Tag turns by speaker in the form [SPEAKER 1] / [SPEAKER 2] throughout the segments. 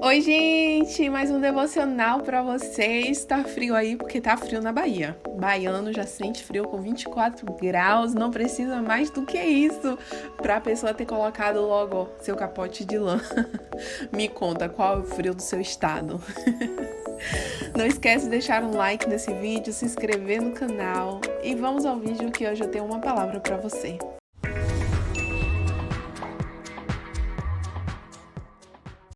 [SPEAKER 1] Oi, gente! Mais um devocional pra vocês. Tá frio aí porque tá frio na Bahia. Baiano já sente frio com 24 graus, não precisa mais do que isso pra pessoa ter colocado logo seu capote de lã. Me conta qual é o frio do seu estado. Não esquece de deixar um like nesse vídeo, se inscrever no canal e vamos ao vídeo que hoje eu tenho uma palavra pra você.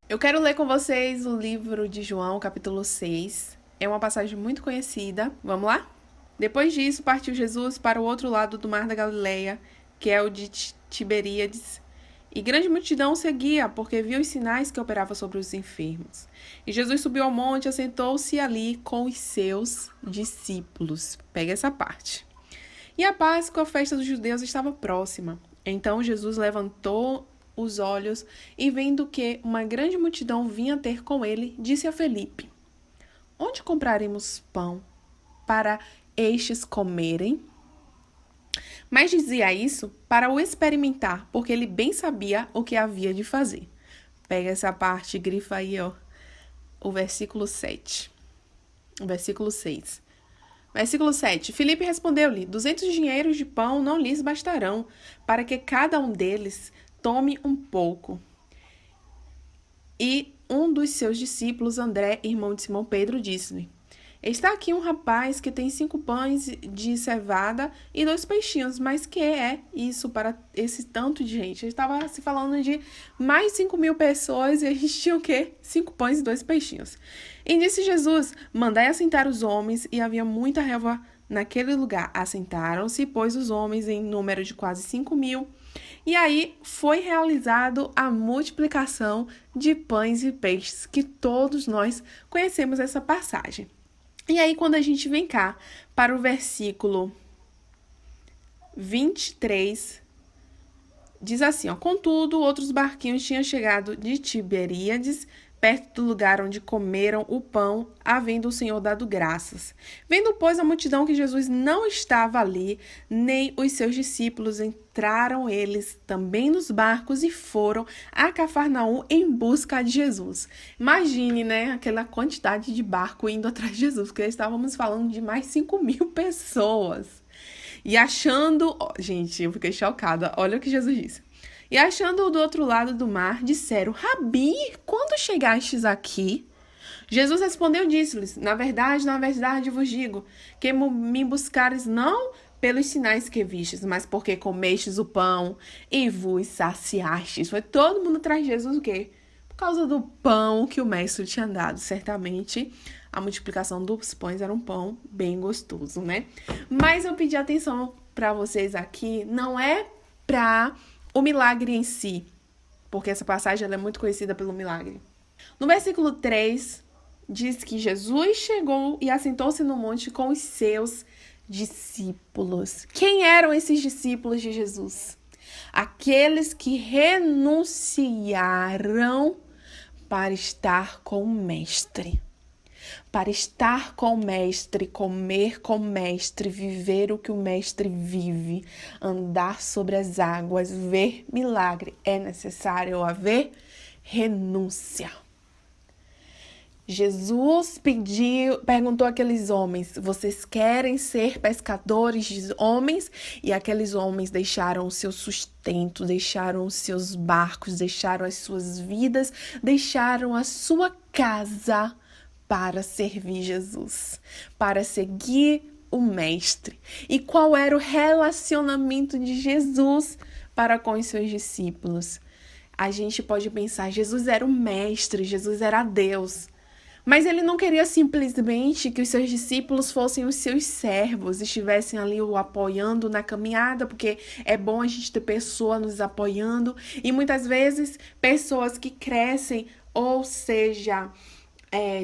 [SPEAKER 1] Eu quero ler com vocês o livro de João, capítulo 6. É uma passagem muito conhecida. Vamos lá? Depois disso, partiu Jesus para o outro lado do mar da Galileia, que é o de Tiberíades. E grande multidão seguia, porque viu os sinais que operava sobre os enfermos. E Jesus subiu ao monte e assentou-se ali com os seus discípulos. Pega essa parte. E a Páscoa, a festa dos judeus, estava próxima. Então Jesus levantou os olhos e, vendo que uma grande multidão vinha ter com ele, disse a Felipe: Onde compraremos pão para estes comerem? Mas dizia isso para o experimentar, porque ele bem sabia o que havia de fazer. Pega essa parte e grifa aí, ó, o versículo 7. O versículo 6. Versículo 7. Filipe respondeu-lhe: 200 dinheiros de pão não lhes bastarão, para que cada um deles tome um pouco. E um dos seus discípulos, André, irmão de Simão Pedro, disse-lhe: Está aqui um rapaz que tem 5 pães de cevada e 2 peixinhos, mas que é isso para esse tanto de gente? Ele estava se falando de mais 5.000 pessoas e a gente tinha o quê? 5 pães e 2 peixinhos. E disse Jesus: Mandai assentar os homens, e havia muita relva naquele lugar. Assentaram-se, pois, os homens em número de quase 5.000. E aí foi realizado a multiplicação de pães e peixes, que todos nós conhecemos essa passagem. E aí, quando a gente vem cá para o versículo 23, diz assim, ó: Contudo, outros barquinhos tinham chegado de Tiberíades, perto do lugar onde comeram o pão, havendo o Senhor dado graças. Vendo, pois, a multidão que Jesus não estava ali, nem os seus discípulos, entraram eles também nos barcos e foram a Cafarnaum em busca de Jesus. Imagine, né, aquela quantidade de barco indo atrás de Jesus, porque estávamos falando de mais 5.000 pessoas. E achando... Gente, eu fiquei chocada. Olha o que Jesus disse. E achando-o do outro lado do mar, disseram: Rabi, quando chegastes aqui? Jesus respondeu e disse-lhes: na verdade vos digo, que me buscares não pelos sinais que vistes, mas porque comestes o pão e vos saciastes. Foi todo mundo atrás de Jesus o quê? Por causa do pão que o mestre tinha dado. Certamente, a multiplicação dos pães era um pão bem gostoso, né? Mas eu pedi atenção para vocês aqui, não é para o milagre em si, porque essa passagem ela é muito conhecida pelo milagre. No versículo 3, diz que Jesus chegou e assentou-se no monte com os seus discípulos. Quem eram esses discípulos de Jesus? Aqueles que renunciaram para estar com o Mestre. Para estar com o Mestre, comer com o Mestre, viver o que o Mestre vive, andar sobre as águas, ver milagre, é necessário haver renúncia. Jesus perguntou àqueles homens: vocês querem ser pescadores de homens? E aqueles homens deixaram o seu sustento, deixaram os seus barcos, deixaram as suas vidas, deixaram a sua casa para servir Jesus, para seguir o Mestre. E qual era o relacionamento de Jesus para com os seus discípulos? A gente pode pensar, Jesus era o Mestre, Jesus era Deus. Mas ele não queria simplesmente que os seus discípulos fossem os seus servos, estivessem ali o apoiando na caminhada, porque é bom a gente ter pessoas nos apoiando. E muitas vezes, pessoas que crescem, ou seja,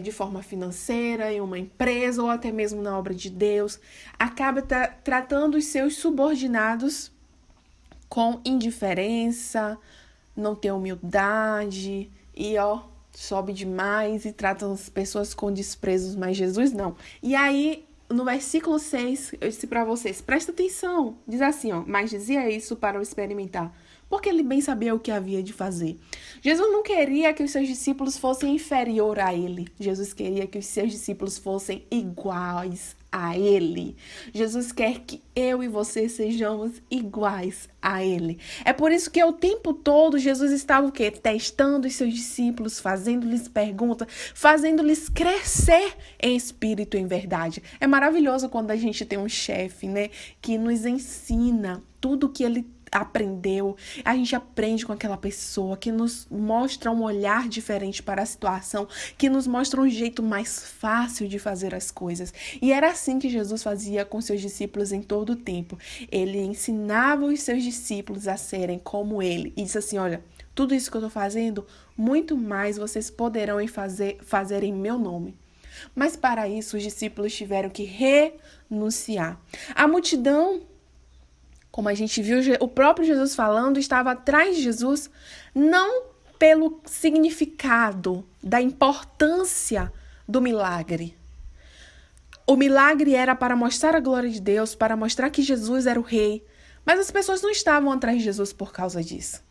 [SPEAKER 1] de forma financeira, em uma empresa, ou até mesmo na obra de Deus, acaba tratando os seus subordinados com indiferença, não tem humildade e, sobe demais e trata as pessoas com desprezos, mas Jesus não. E aí, no versículo 6, eu disse para vocês, presta atenção, diz assim, mas dizia isso para o experimentar, porque ele bem sabia o que havia de fazer. Jesus não queria que os seus discípulos fossem inferior a ele. Jesus queria que os seus discípulos fossem iguais a ele. Jesus quer que eu e você sejamos iguais a ele. É por isso que o tempo todo Jesus estava o quê? Testando os seus discípulos, fazendo-lhes perguntas, fazendo-lhes crescer em espírito e em verdade. É maravilhoso quando a gente tem um chefe, né, que nos ensina tudo o que ele aprendeu, a gente aprende com aquela pessoa que nos mostra um olhar diferente para a situação, que nos mostra um jeito mais fácil de fazer as coisas. E era assim que Jesus fazia com seus discípulos em todo o tempo. Ele ensinava os seus discípulos a serem como ele e disse assim, olha, tudo isso que eu estou fazendo, muito mais vocês poderão fazer em meu nome. Mas para isso os discípulos tiveram que renunciar. A multidão, como a gente viu o próprio Jesus falando, estava atrás de Jesus, não pelo significado da importância do milagre. O milagre era para mostrar a glória de Deus, para mostrar que Jesus era o rei. Mas as pessoas não estavam atrás de Jesus por causa disso.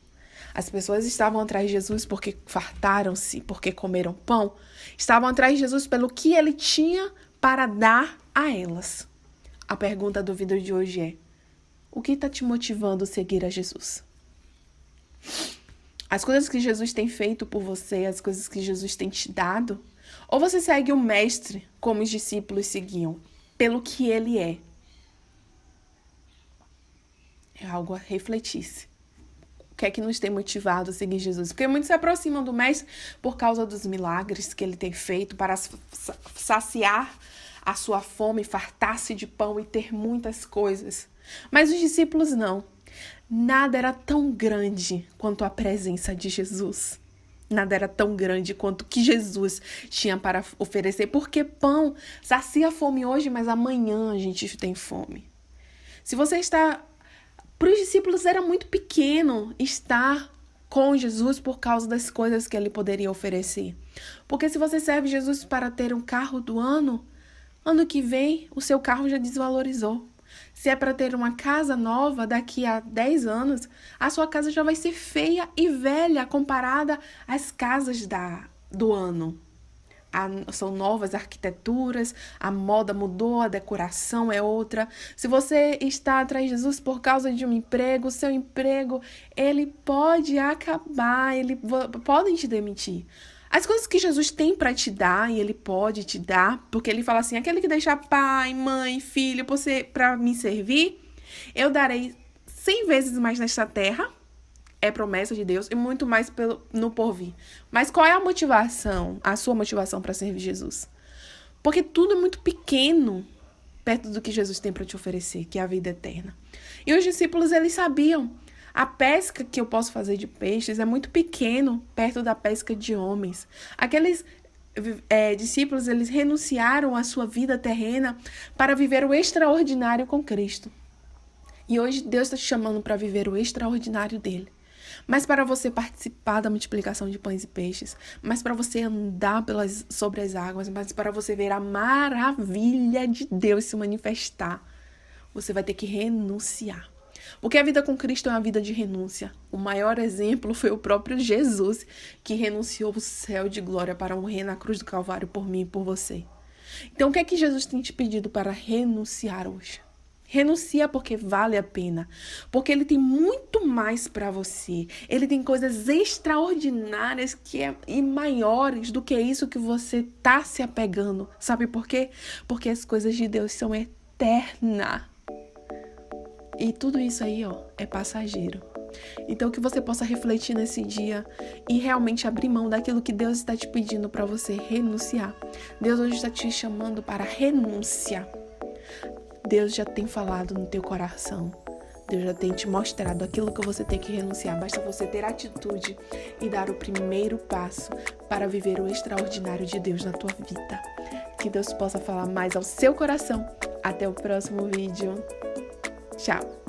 [SPEAKER 1] As pessoas estavam atrás de Jesus porque fartaram-se, porque comeram pão. Estavam atrás de Jesus pelo que ele tinha para dar a elas. A pergunta do vídeo de hoje é: o que está te motivando a seguir a Jesus? As coisas que Jesus tem feito por você, as coisas que Jesus tem te dado? Ou você segue o mestre, como os discípulos seguiam, pelo que ele é? É algo a refletir-se. O que é que nos tem motivado a seguir Jesus? Porque muitos se aproximam do mestre por causa dos milagres que ele tem feito para saciar a sua fome, fartar-se de pão e ter muitas coisas. Mas os discípulos não. Nada era tão grande quanto a presença de Jesus. Nada era tão grande quanto o que Jesus tinha para oferecer. Porque pão sacia a fome hoje, mas amanhã a gente tem fome. Se você está... Para os discípulos era muito pequeno estar com Jesus por causa das coisas que ele poderia oferecer. Porque se você serve Jesus para ter um carro do ano que vem o seu carro já desvalorizou. Se é para ter uma casa nova daqui a 10 anos, a sua casa já vai ser feia e velha comparada às casas do ano. São novas arquiteturas, a moda mudou, a decoração é outra. Se você está atrás de Jesus por causa de um emprego, seu emprego, ele pode acabar, podem te demitir. As coisas que Jesus tem para te dar, e ele pode te dar, porque ele fala assim, aquele que deixar pai, mãe, filho, para me servir, eu darei 100 vezes mais nesta terra, é promessa de Deus, e muito mais no porvir. Mas qual é a motivação, a sua motivação para servir Jesus? Porque tudo é muito pequeno perto do que Jesus tem para te oferecer, que é a vida eterna. E os discípulos, eles sabiam. A pesca que eu posso fazer de peixes é muito pequeno perto da pesca de homens. Aqueles discípulos, eles renunciaram à sua vida terrena para viver o extraordinário com Cristo. E hoje Deus está te chamando para viver o extraordinário dele. Mas para você participar da multiplicação de pães e peixes, mas para você andar sobre as águas, mas para você ver a maravilha de Deus se manifestar, você vai ter que renunciar. Porque a vida com Cristo é uma vida de renúncia. O maior exemplo foi o próprio Jesus, que renunciou o céu de glória para morrer na cruz do Calvário por mim e por você. Então, o que é que Jesus tem te pedido para renunciar hoje? Renuncia porque vale a pena. Porque ele tem muito mais para você. Ele tem coisas extraordinárias e maiores do que isso que você está se apegando. Sabe por quê? Porque as coisas de Deus são eternas. E tudo isso aí, é passageiro. Então, que você possa refletir nesse dia e realmente abrir mão daquilo que Deus está te pedindo para você renunciar. Deus hoje está te chamando para renúncia. Deus já tem falado no teu coração. Deus já tem te mostrado aquilo que você tem que renunciar. Basta você ter atitude e dar o primeiro passo para viver o extraordinário de Deus na tua vida. Que Deus possa falar mais ao seu coração. Até o próximo vídeo. Tchau!